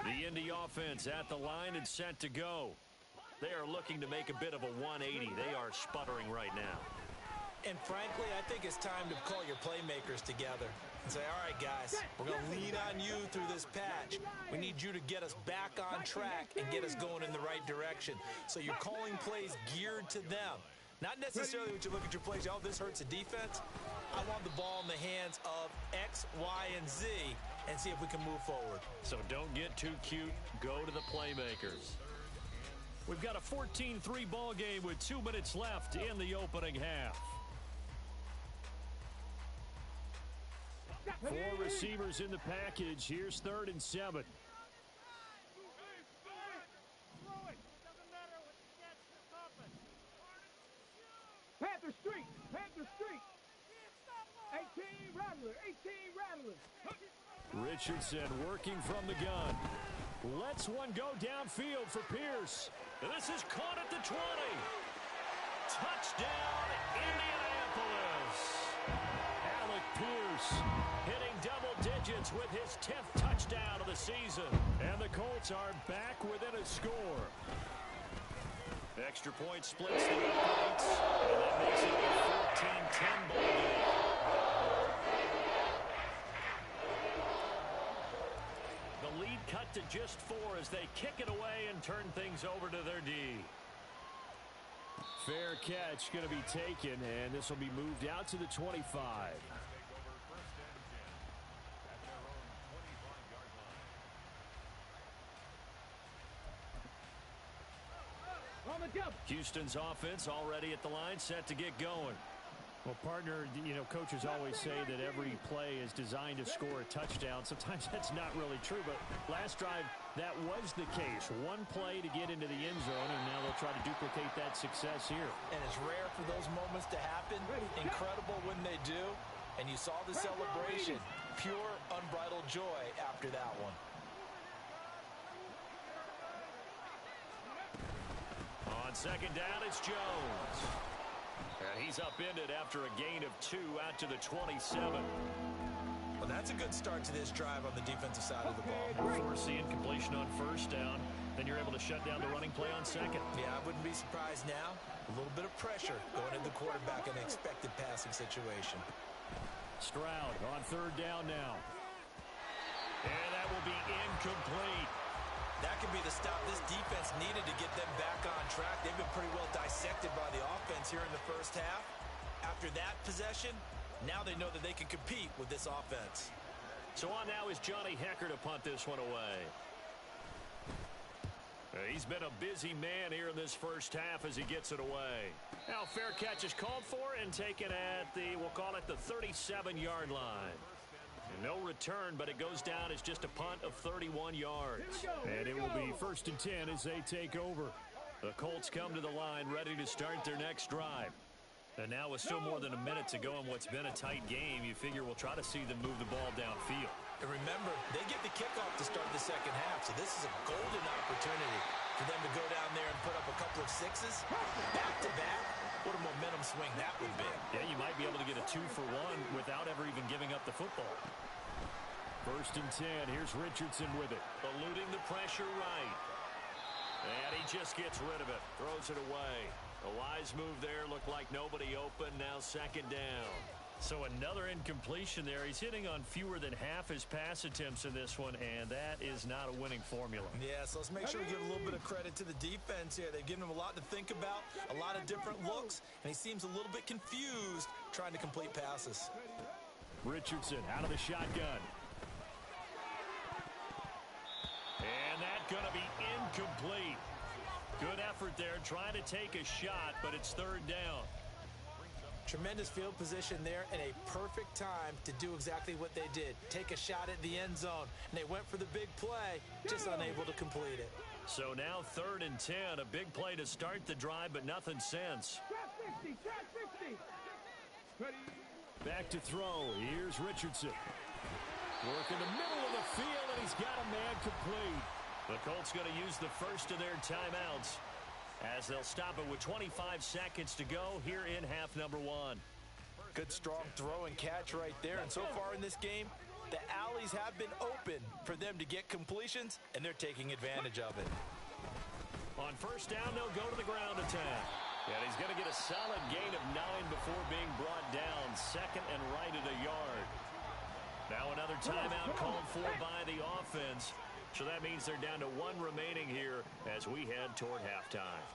The Indy offense at the line and set to go. They are looking to make a bit of a 180. They are sputtering right now. And frankly, I think it's time to call your playmakers together and say, all right, guys, we're going to lean on you through this patch. We need you to get us back on track and get us going in the right direction. So you're calling plays geared to them. Not necessarily when you look at your plays, oh, this hurts the defense. I want the ball in the hands of X, Y, and Z and see if we can move forward. So don't get too cute. Go to the playmakers. We've got a 14-3 ball game with 2 minutes left in the opening half. 4 receivers in the package. Here's 3rd and 7. Panther Street, Panther Street. 18 Rattler, 18 Rattler. Richardson working from the gun. Lets one go downfield for Pierce. And this is caught at the 20. Touchdown, Indianapolis. Alec Pierce hitting double digits with his 10th touchdown of the season. And the Colts are back within a score. Extra point splits the points, and that makes it a 14-10 ball game. The lead cut to just 4 as they kick it away and turn things over to their D. Fair catch going to be taken, and this will be moved out to the 25. Houston's offense already at the line, set to get going. Well, partner, you know, coaches always say that every play is designed to score a touchdown. Sometimes that's not really true, but last drive, that was the case. One play to get into the end zone, and now they'll try to duplicate that success here. And it's rare for those moments to happen. Incredible when they do. And you saw the celebration. Pure, unbridled joy after that one. On second down, it's Jones. And he's upended after a gain of 2 out to the 27. Well, that's a good start to this drive on the defensive side of the ball. Force the incompletion on first down. Then you're able to shut down the running play on second. Yeah, I wouldn't be surprised now. A little bit of pressure going into the quarterback in an expected passing situation. Stroud on third down now. And that will be incomplete. That could be the stop this defense needed to get them back on track. They've been pretty well dissected by the offense here in the first half. After that possession, now they know that they can compete with this offense. So on now is Johnny Hekker to punt this one away. He's been a busy man here in this first half as he gets it away. Now fair catch is called for and taken at the, we'll call it the 37-yard line. No return, but it goes down as just a punt of 31 yards. And it will be 1st and 10 as they take over. The Colts come to the line ready to start their next drive. And now with still more than a minute to go in what's been a tight game, you figure we'll try to see them move the ball downfield. And remember, they get the kickoff to start the second half, so this is a golden opportunity for them to go down there and put up a couple of sixes back-to-back. What a momentum swing that would be. Yeah, you might be able to get a 2-for-1 without ever even giving up the football. 1st and 10. Here's Richardson with it. Eluding the pressure right. And he just gets rid of it. Throws it away. A wise move there. Looked like nobody open. Now second down. So another incompletion there. He's hitting on fewer than half his pass attempts in this one, and that is not a winning formula. Yeah, so let's make sure we give a little bit of credit to the defense here. They've given him a lot to think about, a lot of different looks, and he seems a little bit confused trying to complete passes. Richardson out of the shotgun. And that's going to be incomplete. Good effort there trying to take a shot, but it's third down. Tremendous field position there and a perfect time to do exactly what they did. Take a shot at the end zone. And they went for the big play, just unable to complete it. So now 3rd and 10. A big play to start the drive, but nothing since. Back to throw. Here's Richardson. Work in the middle of the field, and he's got a man complete. The Colts going to use the first of their timeouts as they'll stop it with 25 seconds to go here in half number 1. Good strong throw and catch right there. And so far in this game, The alleys have been open for them to get completions, and they're taking advantage of it. On first down, they'll go to the ground attack. And he's going to get a solid gain of 9 before being brought down. Second and right at a yard. Now another timeout called for by the offense. So that means they're down to 1 remaining here as we head toward halftime.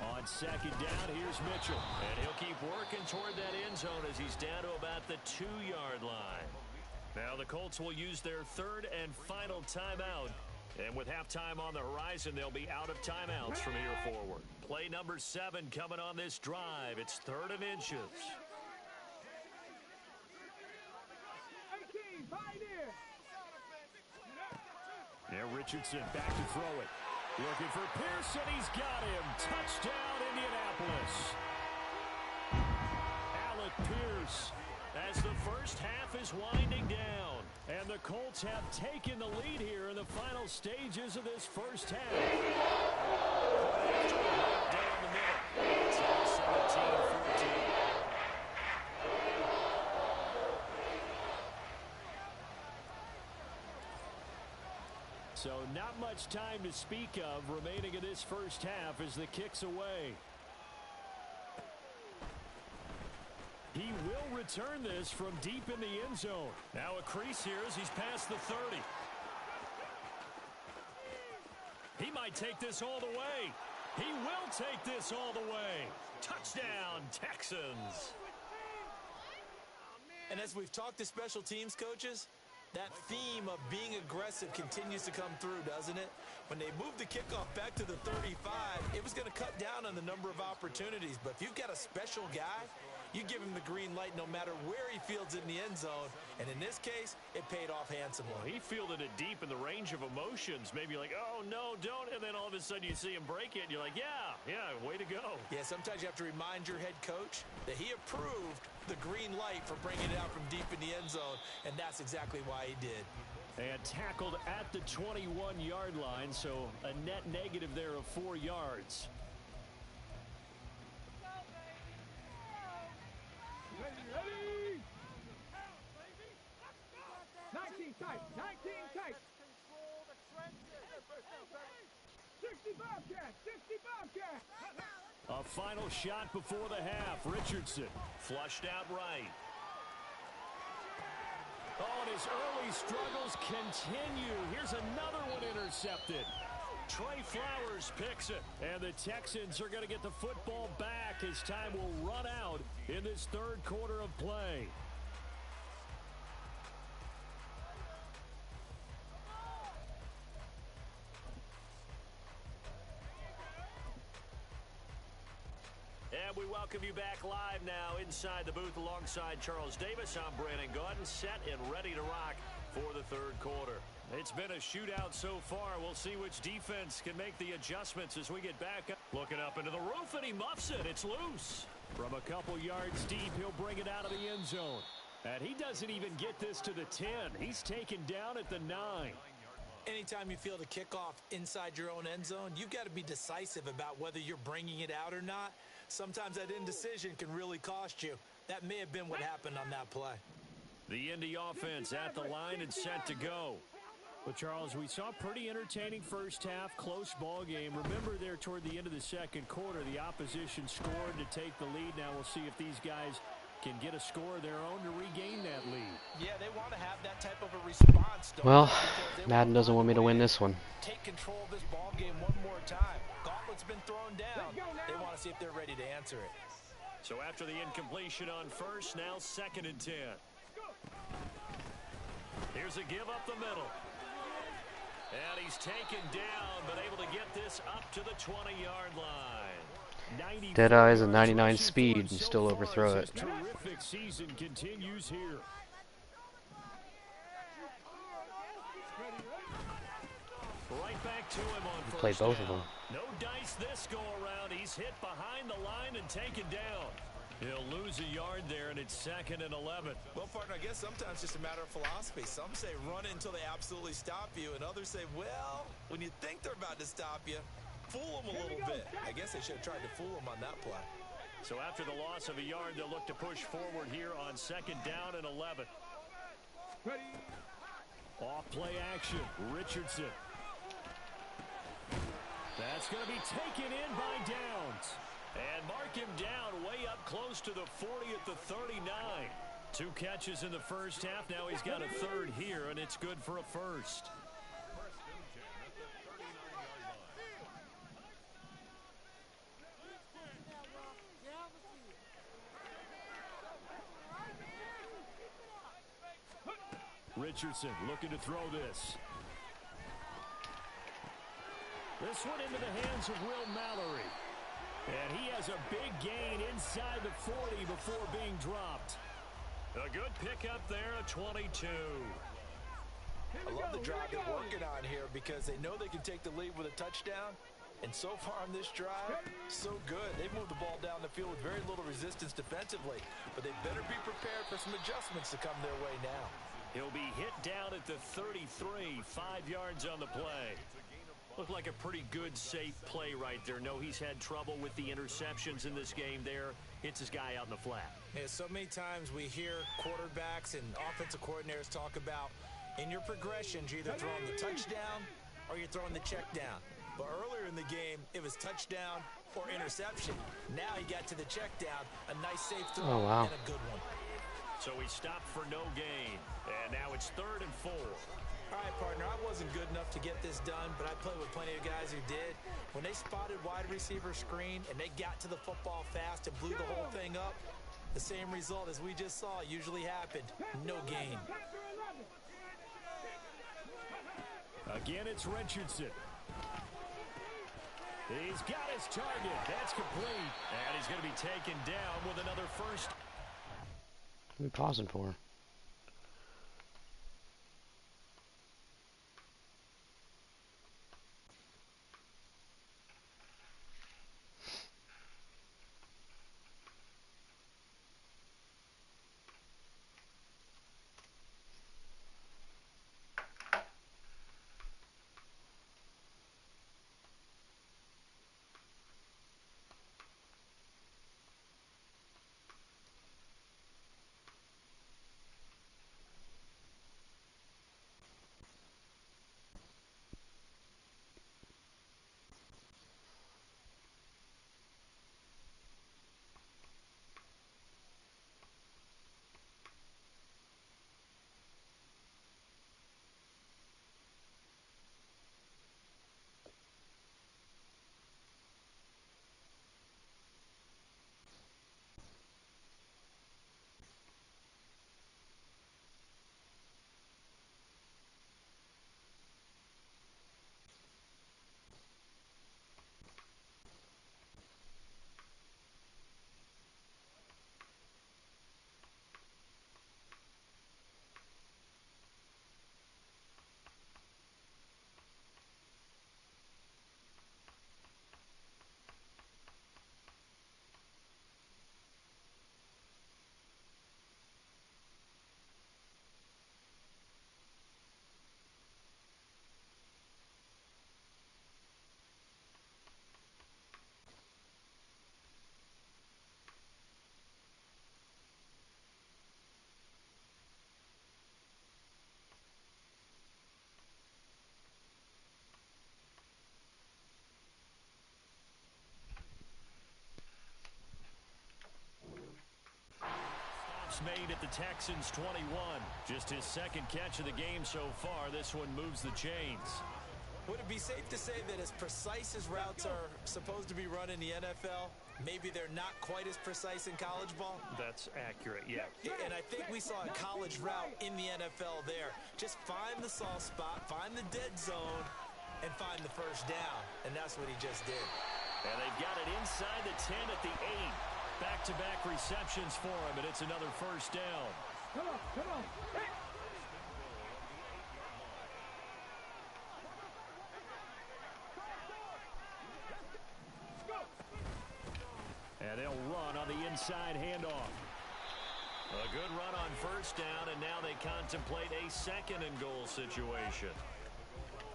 On second down, here's Mitchell. And he'll keep working toward that end zone as he's down to about the 2-yard line. Now the Colts will use their third and final timeout. And with halftime on the horizon, they'll be out of timeouts from here forward. Play number 7 coming on this drive. It's 3rd and inches. 18, pioneer. Now Richardson back to throw it. Looking for Pearson. He's got him. Touchdown, Indianapolis. Alec Pierce as the first half is winding down. And the Colts have taken the lead here in the final stages of this first half. Down the middle. It's 17-14. So not much time to speak of remaining in this first half as the kick's away. He will return this from deep in the end zone. Now a crease here as he's past the 30. He might take this all the way. He will take this all the way. Touchdown, Texans. And as we've talked to special teams coaches, that theme of being aggressive continues to come through, doesn't it? When they moved the kickoff back to the 35, it was going to cut down on the number of opportunities. But if you've got a special guy, you give him the green light no matter where he fields in the end zone. And in this case, it paid off handsomely. Well, he fielded it deep in the range of emotions. Maybe like, oh, no, don't. And then all of a sudden you see him break it. And you're like, yeah, way to go. Yeah, sometimes you have to remind your head coach that he approved the green light for bringing it out from deep in the end zone. And that's exactly why he did. And tackled at the 21-yard line, so a net negative there of 4 yards. Ready. 19 tight. 19 tight. 60 Bobcat. 60 Bobcat. A final shot before the half. Richardson Flushed out right. Oh, and his early struggles continue. Here's another one intercepted. Trey Flowers picks it. And the Texans are going to get the football back as time will run out in this third quarter of play. And we welcome you back live now inside the booth alongside Charles Davis. I'm Brandon Gaudin, set and ready to rock for the third quarter. It's been a shootout so far. We'll see which defense can make the adjustments as we get back. Looking up into the roof, and he muffs it. It's loose. From a couple yards deep, he'll bring it out of the end zone. And he doesn't even get this to the 10. He's taken down at the 9. Anytime you field a kickoff inside your own end zone, you've got to be decisive about whether you're bringing it out or not. Sometimes that indecision can really cost you. That may have been what happened on that play. The Indy offense at the line and set to go. Well, Charles, we saw a pretty entertaining first half, close ball game. Remember there toward the end of the second quarter, the opposition scored to take the lead. Now we'll see if these guys can get a score of their own to regain that lead. Yeah, they want to have that type of a response. Well, Madden doesn't want me to win this one. Take control of this ball game one more time. Gauntlet's been thrown down. They want to see if they're ready to answer it. So after the incompletion on first, now 2nd and 10. Here's a give up the middle. And he's taken down, but able to get this up to the 20-yard line. Dead eyes and 99 speed and still overthrow it. Terrific season continues here. Right back to him on first Play both down. of them. No dice this go around. He's hit behind the line and taken down. He'll lose a yard there, and it's 2nd and 11. Well, partner, I guess sometimes it's just a matter of philosophy. Some say run it until they absolutely stop you, and others say, well, when you think they're about to stop you, fool them a little bit. I guess they should have tried to fool them on that play. So after the loss of a yard, they'll look to push forward here on 2nd down and 11. Ready. Off play action. Richardson. That's going to be taken in by Downs. And mark him down way up close to the 40 at the 39. 2 catches in the first half. Now he's got a third here, and it's good for a first. Richardson looking to throw this. This one into the hands of Will Mallory. And he has a big gain inside the 40 before being dropped. A good pickup there at 22. I love the drive they're working on here because they know they can take the lead with a touchdown. And so far on this drive, so good. They've moved the ball down the field with very little resistance defensively. But they better be prepared for some adjustments to come their way now. He'll be hit down at the 33, 5 yards on the play. Looked like a pretty good, safe play right there. No, he's had trouble with the interceptions in this game there. Hits his guy out in the flat. Yeah, so many times we hear quarterbacks and offensive coordinators talk about in your progressions, you're either throwing the touchdown or you're throwing the check down. But earlier in the game, it was touchdown or interception. Now he got to the check down, a nice safe throw and a good one. So he stopped for no gain. And now it's 3rd and 4. All right, partner, I wasn't good enough to get this done, but I played with plenty of guys who did. When they spotted wide receiver screen and they got to the football fast and blew the whole thing up, the same result as we just saw usually happened. No gain. Again, it's Richardson. He's got his target. That's complete. And he's going to be taken down with another first. What are we pausing for? Made at the Texans 21. Just his second catch of the game so far. This one moves the chains. Would it be safe to say that as precise as routes are supposed to be run in the NFL, maybe they're not quite as precise in college ball? That's accurate, yeah. And I think we saw a college route in the NFL there. Just find the soft spot, find the dead zone, and find the first down. And that's what he just did. And they've got it inside the 10 at the 8. Back-to-back receptions for him, and it's another first down. Come on, come on. Hey. And they'll run on the inside handoff. A good run on first down, and now they contemplate a 2nd and goal situation.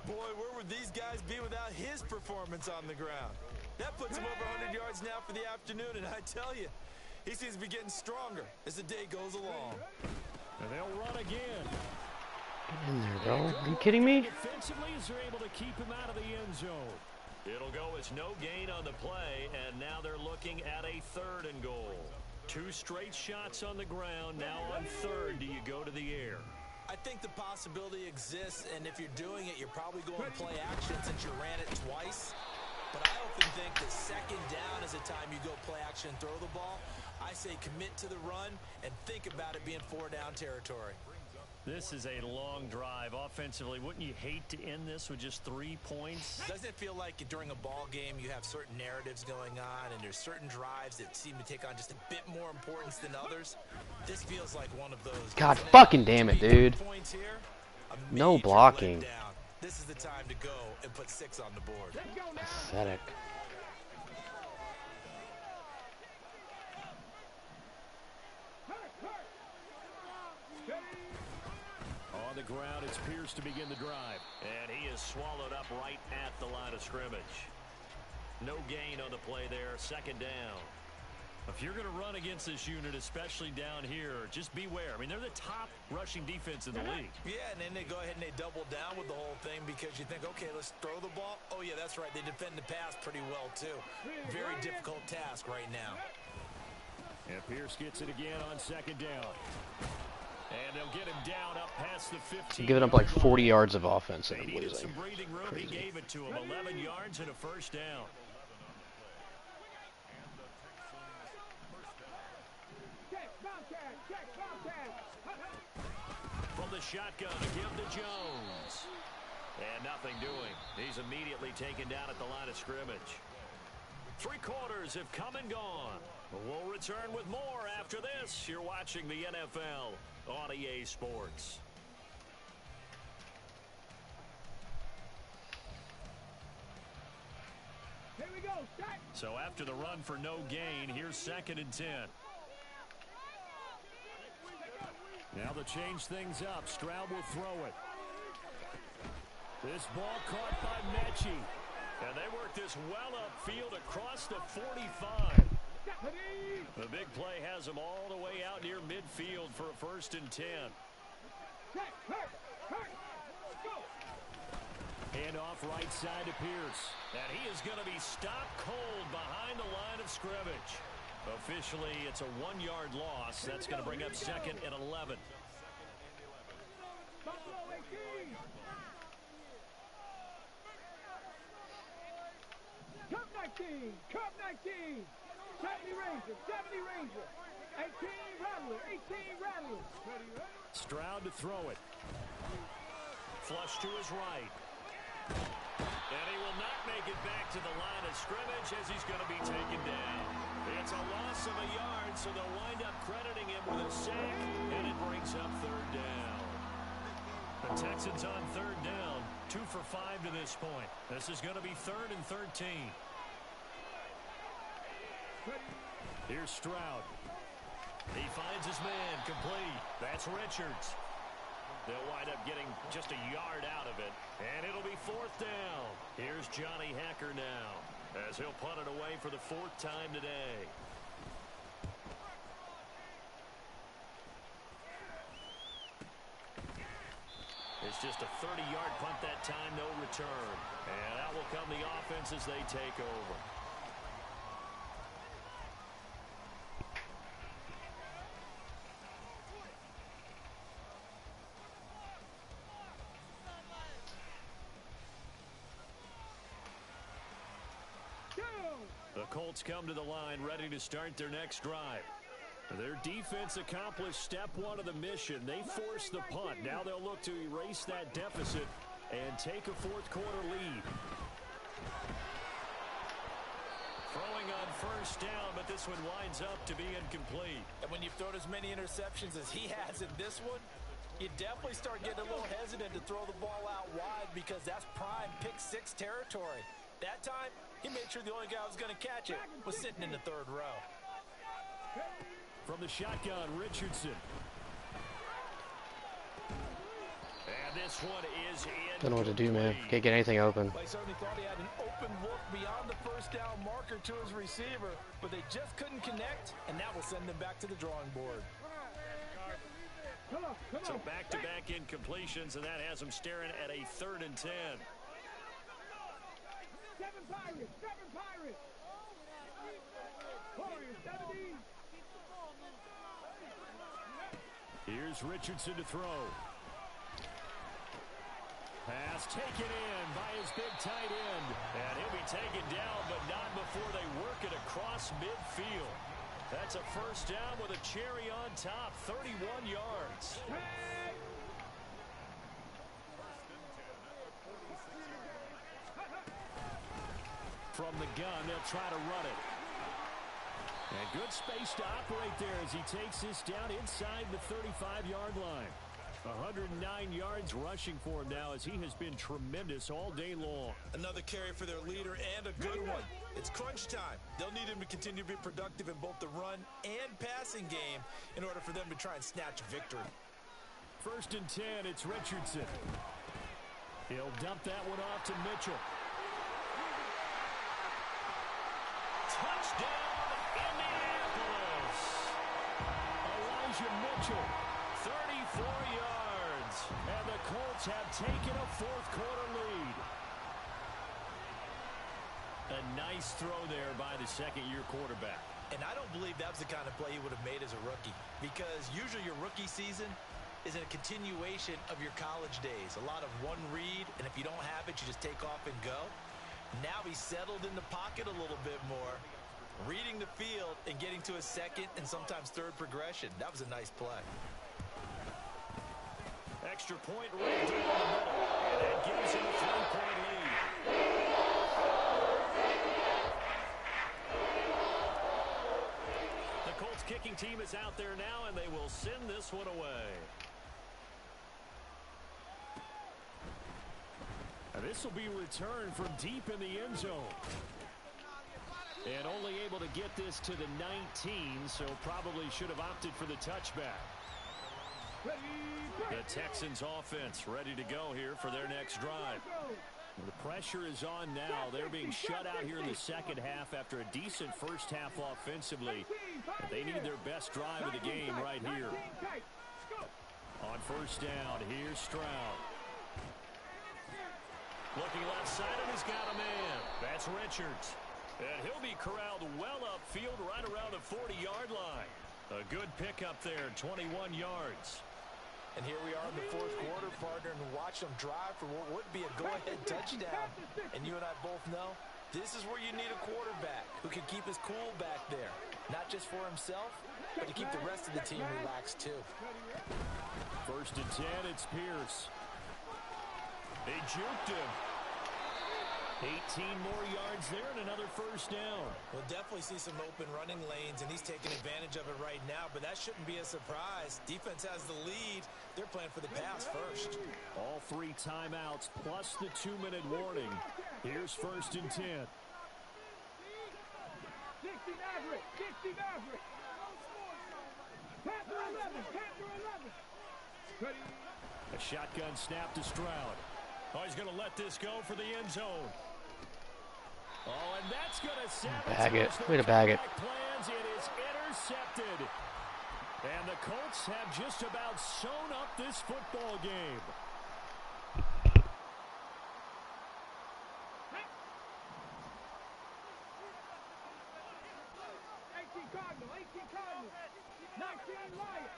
Boy, where would these guys be without his performance on the ground? That puts him over 100 yards now for the afternoon, and I tell you, he seems to be getting stronger as the day goes along. And they'll run again. Get in there, bro. Are you kidding me? Defensively, as they're able to keep him out of the end zone. It'll go as no gain on the play, and now they're looking at a 3rd and goal. 2 straight shots on the ground. Now on 3rd, do you go to the air? I think the possibility exists, and if you're doing it, you're probably going play action since you ran it twice. But I often think that 2nd down is a time you go play action and throw the ball. I say commit to the run and think about it being 4-down territory. This is a long drive. Offensively, wouldn't you hate to end this with just 3 points? Doesn't it feel like during a ball game you have certain narratives going on and there's certain drives that seem to take on just a bit more importance than others? This feels like one of those. God fucking damn it, dude. No blocking. This is the time to go and put 6 on the board. Pathetic. On the ground, it's Pierce to begin the drive. And he is swallowed up right at the line of scrimmage. No gain on the play there. 2nd down. If you're going to run against this unit, especially down here, just beware. I mean, they're the top rushing defense in the league. Yeah, and then they go ahead and they double down with the whole thing because you think, okay, let's throw the ball. Oh, yeah, that's right. They defend the pass pretty well, too. Very difficult task right now. And Pierce gets it again on 2nd down. And they'll get him down up past the 15. Giving up like 40 yards of offense and They I'm needed losing. some breathing room. He gave it to him. 11 yards and a 1st down. From the shotgun, a give to Jones. And nothing doing. He's immediately taken down at the line of scrimmage. 3 quarters have come and gone. We'll return with more after this. You're watching the NFL on EA Sports. Here we go. Start. So after the run for no gain, here's 2nd and 10. Now they'll change things up. Stroud will throw it. This ball caught by Mechie. And they work this well upfield across the 45. The big play has them all the way out near midfield for a 1st and 10. Hand off right side to Pierce. And he is going to be stopped cold behind the line of scrimmage. Officially, it's a 1-yard loss. That's going to bring up 2nd and 11. Cup 19, Cup 19, 70 Ranger, 70 Ranger, 18 Rattler, 18 Rattler. Stroud to throw it. Flush to his right. And he will not make it back to the line of scrimmage as he's going to be taken down. It's a loss of a yard, so they'll wind up crediting him with a sack, and it brings up 3rd down. The Texans on 3rd down, 2 for 5 to this point. This is going to be 3rd and 13. Here's Stroud. He finds his man, complete. That's Richards. They'll wind up getting just a yard out of it, and it'll be 4th down. Here's Johnny Hekker now, as he'll punt it away for the 4th time today. It's just a 30-yard punt that time, no return. And out will come the offense as they take over. The Colts come to the line ready to start their next drive. Their defense accomplished step 1 of the mission. They forced the punt. Now they'll look to erase that deficit and take a 4th quarter lead. Throwing on 1st down, but this one winds up to be incomplete. And when you've thrown as many interceptions as he has in this one, you definitely start getting a little hesitant to throw the ball out wide because that's prime pick-6 territory. That time, he made sure the only guy who was going to catch it was sitting in the 3rd row. From the shotgun, Richardson. And this one is in. Don't know what to do, man. Can't get anything open. They certainly thought he had an open look beyond the 1st down marker to his receiver, but they just couldn't connect, and that will send them back to the drawing board. So back-to-back incompletions, and that has them staring at a 3rd and 10. 7 Pirates. Warriors, 70. Here's Richardson to throw. Pass taken in by his big tight end. And he'll be taken down, but not before they work it across midfield. That's a first down with a cherry on top, 31 yards. From the gun, they'll try to run it. And good space to operate there as he takes this down inside the 35-yard line. 109 yards rushing for him now as he has been tremendous all day long. Another carry for their leader and a good one. It's crunch time. They'll need him to continue to be productive in both the run and passing game in order for them to try and snatch a victory. 1st and 10, it's Richardson. He'll dump that one off to Mitchell. Touchdown, Indianapolis. Elijah Mitchell. 34 yards. And the Colts have taken a 4th quarter lead. A nice throw there by the second-year quarterback. And I don't believe that was the kind of play he would have made as a rookie, because usually your rookie season is a continuation of your college days. A lot of one read, and if you don't have it, you just take off and go. Now he's settled in the pocket a little bit more, reading the field and getting to a 2nd and sometimes 3rd progression. That was a nice play. Extra point right down the middle, and that gives him a 3-point lead. The Colts kicking team is out there now, and they will send this one away. And this will be returned from deep in the end zone. And only able to get this to the 19, so probably should have opted for the touchback. The Texans offense ready to go here for their next drive. The pressure is on now. They're being shut out here in the second half after a decent first half offensively. But they need their best drive of the game right here. On 1st down, here's Stroud. Looking left side, and he's got a man. That's Richards. And he'll be corralled well upfield right around the 40-yard line. A good pickup there, 21 yards. And here we are in the 4th quarter, partner, and watch them drive for what would be a go-ahead touchdown. And you and I both know this is where you need a quarterback who can keep his cool back there. Not just for himself, but to keep the rest of the team relaxed too. 1st and 10, it's Pierce. They juked him. 18 more yards there and another first down. We'll definitely see some open running lanes, and he's taking advantage of it right now, but that shouldn't be a surprise. Defense has the lead. They're playing for the pass first. All 3 timeouts plus the 2-minute warning. Here's 1st and 10. 60 Maverick. Panther 11. A shotgun snap to Stroud. Oh, he's going to let this go for the end zone. Oh, and that's going to bag it. Way to bag it. Plans. It is intercepted. And the Colts have just about sewn up this football game. 18 Cardinal. 19 Lions.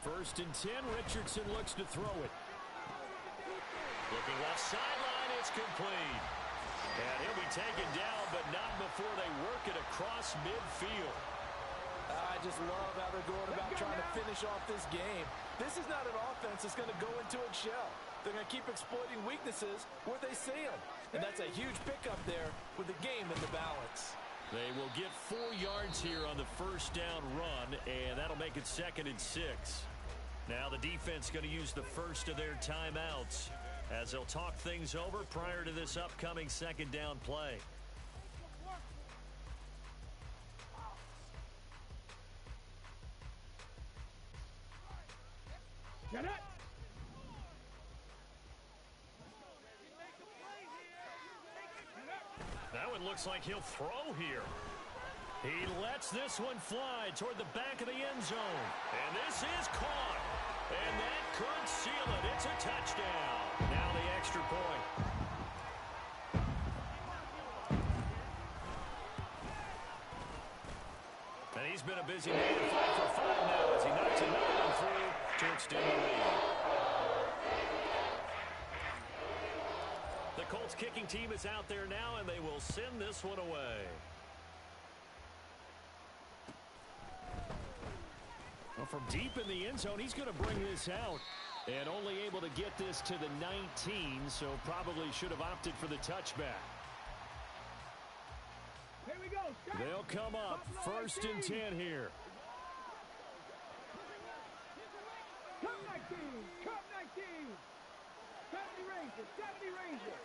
First and 10, Richardson looks to throw it. Looking left sideline, it's complete. And he'll be taken down, but not before they work it across midfield. I just love how they're going about trying to finish off this game. This is not an offense that's going to go into its shell. They're going to keep exploiting weaknesses where they see them. And that's a huge pickup there with the game in the balance. They will get 4 yards here on the first down run, and that'll make it 2nd and 6. Now the defense going to use the first of their timeouts as they'll talk things over prior to this upcoming 2nd down play. Get it. That one looks like he'll throw here. He lets this one fly toward the back of the end zone. And this is caught. And that could seal it. It's a touchdown. Now the extra point. And he's been a busy man at 5 for 5 now as he knocks another one through to extend the lead. The Colts kicking team is out there now, and they will send this one away. Well, from deep in the end zone, he's going to bring this out. And only able to get this to the 19, so probably should have opted for the touchback. Here we go. They'll come up. First and 10 here. Cup 19. Cup 19. 70 Rangers. 70 Rangers.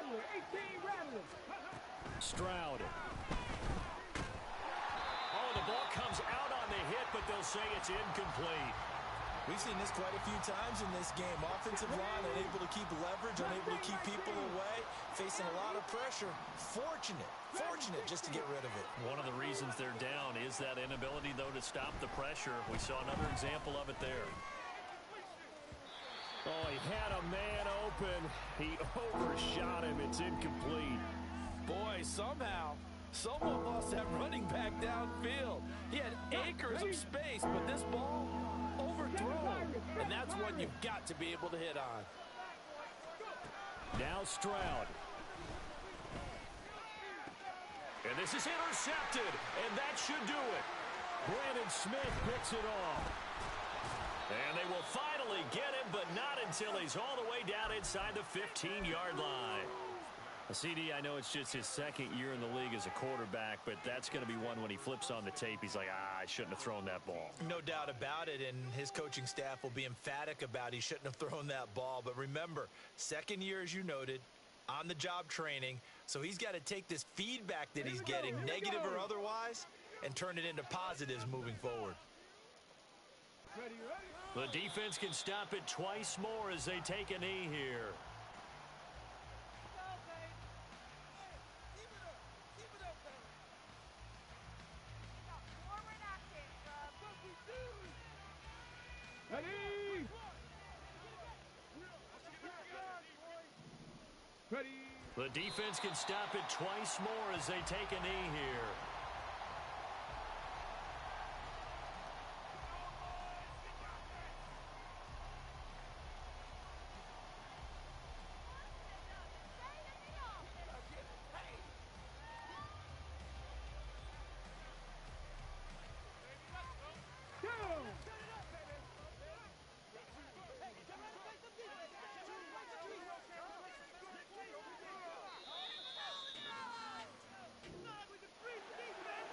Rattler. 18 Rattler. Stroud. Oh, the ball comes out on the hit, but they'll say it's incomplete. We've seen this quite a few times in this game. Offensive line unable to keep leverage, unable to keep people away, facing a lot of pressure. Fortunate just to get rid of it. One of the reasons they're down is that inability, though, to stop the pressure. We saw another example of it there. Oh, he had a man open. He overshot him. It's incomplete. Boy, somehow, someone lost that running back downfield. He had acres of space, but this ball overthrown. And that's what you've got to be able to hit on. Now Stroud. And this is intercepted, and that should do it. Brandon Smith picks it off. And they will finally get him, but not until he's all the way down inside the 15-yard line. CD, I know it's just his second year in the league as a quarterback, but that's going to be one when he flips on the tape. He's like, I shouldn't have thrown that ball. No doubt about it, and his coaching staff will be emphatic about he shouldn't have thrown that ball. But remember, second year, as you noted, on-the-job training, so he's got to take this feedback that he's getting, negative or otherwise, and turn it into positives moving forward. The defense can stop it twice more as they take a knee here. Ready. The defense can stop it twice more as they take a knee here.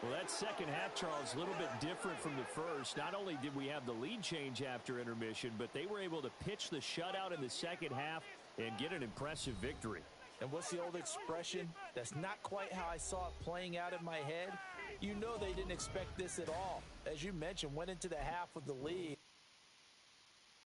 Well, that second half, Charles, a little bit different from the first. Not only did we have the lead change after intermission, but they were able to pitch the shutout in the second half and get an impressive victory. And what's the old expression? That's not quite how I saw it playing out in my head. You know they didn't expect this at all. As you mentioned, went into the half with the lead.